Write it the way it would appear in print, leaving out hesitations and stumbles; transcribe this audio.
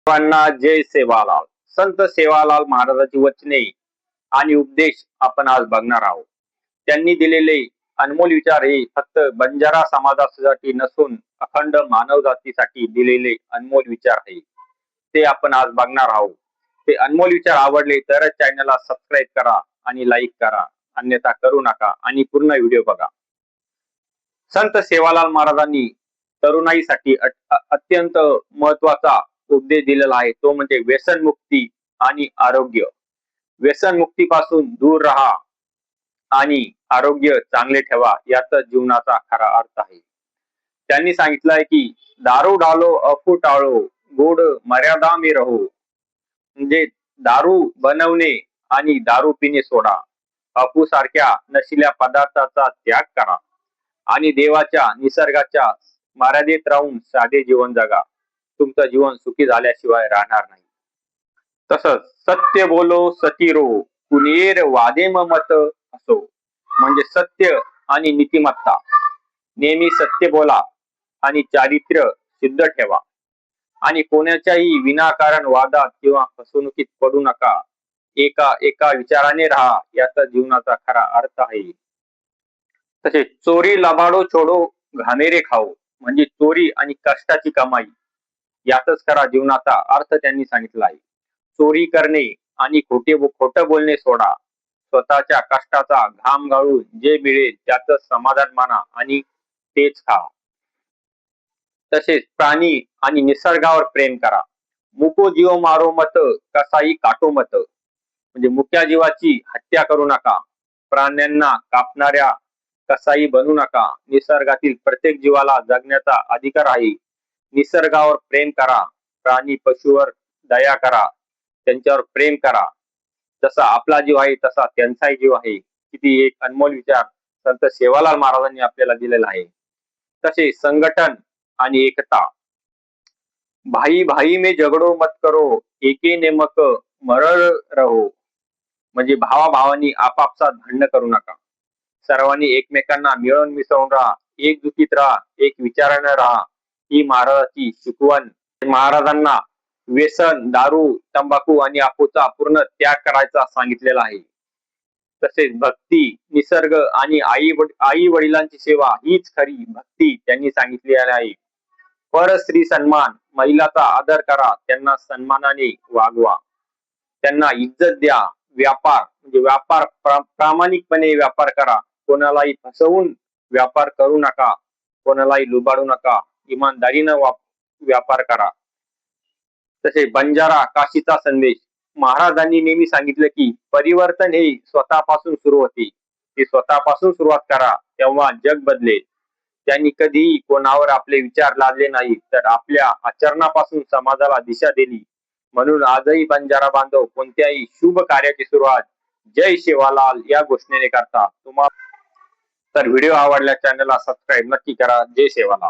सर्वांना जय सेवालाल. संत सेवालाल महाराजांची वचने आणि उपदेश आपण आज बघणार आहोत. त्यांनी दिलेले अनमोल विचार हे फक्त बंजारा समाजासाठी नसून अखंड मानव जातीसाठी दिलेले अनमोल विचार आहे. ते आपण आज बघणार आहोत. ते अनमोल विचार आवडले तरच चॅनलला सबस्क्राईब करा आणि लाईक करा, अन्यथा करू नका आणि पूर्ण व्हिडिओ बघा. संत सेवालाल महाराजांनी तरुणाईसाठी अत्यंत महत्वाचा उपदेश दिलेला आहे. तो म्हणजे व्यसनमुक्ती आणि आरोग्य. व्यसनमुक्तीपासून दूर राहा आणि आरोग्य चांगले ठेवा, याचा जीवनाचा खरा अर्थ आहे. त्यांनी सांगितलंय की दारू डालो अफू टाळो, गोड मर्यादा में रहो. म्हणजे दारू बनवणे आणि दारू पिणे सोडा, अफू सारख्या नशिल्या पदार्थाचा त्याग करा आणि देवाच्या निसर्गाच्या मर्यादेत राहून साधे जीवन जगा. तुमचं जीवन सुखी झाल्याशिवाय राहणार नाही. तसंच सत्य बोलो सतीरो, कुणेर वादेम मत असो. म्हणजे सत्य आणि नीतिमत्ता, नेहमी सत्य बोला आणि चारित्र्य सिद्ध ठेवा आणि कोणाच्याही विनाकारण वादात किंवा फसवणुकीत पडू नका. एका विचाराने राहा, याचा जीवनाचा खरा अर्थ आहे. तसेच चोरी लबाडो छोडो घामेरे खाओ. म्हणजे चोरी आणि कष्टाची कमाई, यातच खरा जीवनाचा अर्थ त्यांनी सांगितला आहे. चोरी करणे आणि खोटं बोलणे सोडा. स्वतःच्या कष्टाचा घाम गाळून जे मिळेल त्याचं समाधान माना आणि तेच खा. तसेच प्राणी आणि निसर्गावर प्रेम करा. मुको जीव मारो मत, कसाई काटो मत. म्हणजे मुक्या जीवाची हत्या करू नका, प्राण्यांना कापणाऱ्या कसाई बनू नका. निसर्गातील प्रत्येक जीवाला जगण्याचा अधिकार आहे. निसर्गावर प्रेम करा. प्राणी पशुवर दया करा, त्यांच्यावर प्रेम करा. जसा आपला जीव आहे तसा त्यांचाही जीव आहे. किती एक अनमोल विचार संत सेवालाल महाराजांनी आपल्याला दिलेला आहे. तसे संघटन आणि एकता. भाई भाई में झगडो मत करो, एके नेमक मरळ रहो. म्हणजे भावाभावांनी आपापसात भांडण करू नका. सर्वांनी एकमेकांना मिळून मिसळून राहा, एकजुटीत राहा, एक विचाराने राहा. ही महाराजांची शिकवण. महाराजांना व्यसन, दारू, तंबाखू आणि अफूचा पूर्ण त्याग करायचा सांगितलेला आहे. तसेच भक्ती, निसर्ग आणि आई वडिलांची सेवा हीच खरी भक्ती त्यांनी सांगितलेली आहे. पर स्त्री सन्मान, महिलाचा आदर करा, त्यांना सन्मानाने वागवा, त्यांना इज्जत द्या. व्यापार म्हणजे प्रामाणिकपणे व्यापार करा. कोणालाही फसवून व्यापार करू नका, कोणालाही लुबाडू नका. इमानदारीनं व्यापार करा. तसे बंजारा काशीचा संदेश. महाराजांनी नेहमी सांगितलं की परिवर्तन हे स्वतःपासून सुरू होते. ते स्वतःपासून सुरुवात करा, तेव्हा जग बदलेल. त्यांनी कधीही कोणावर आपले विचार लादले नाही, तर आपल्या आचरणापासून समाजाला दिशा दिली. म्हणून आजही बंजारा बांधव कोणत्याही शुभ कार्याची सुरुवात जय सेवालाल या घोषणेने करतात. तुम्हाला तर व्हिडिओ आवडल्या चॅनलला सबस्क्राईब नक्की करा. जय सेवालाल.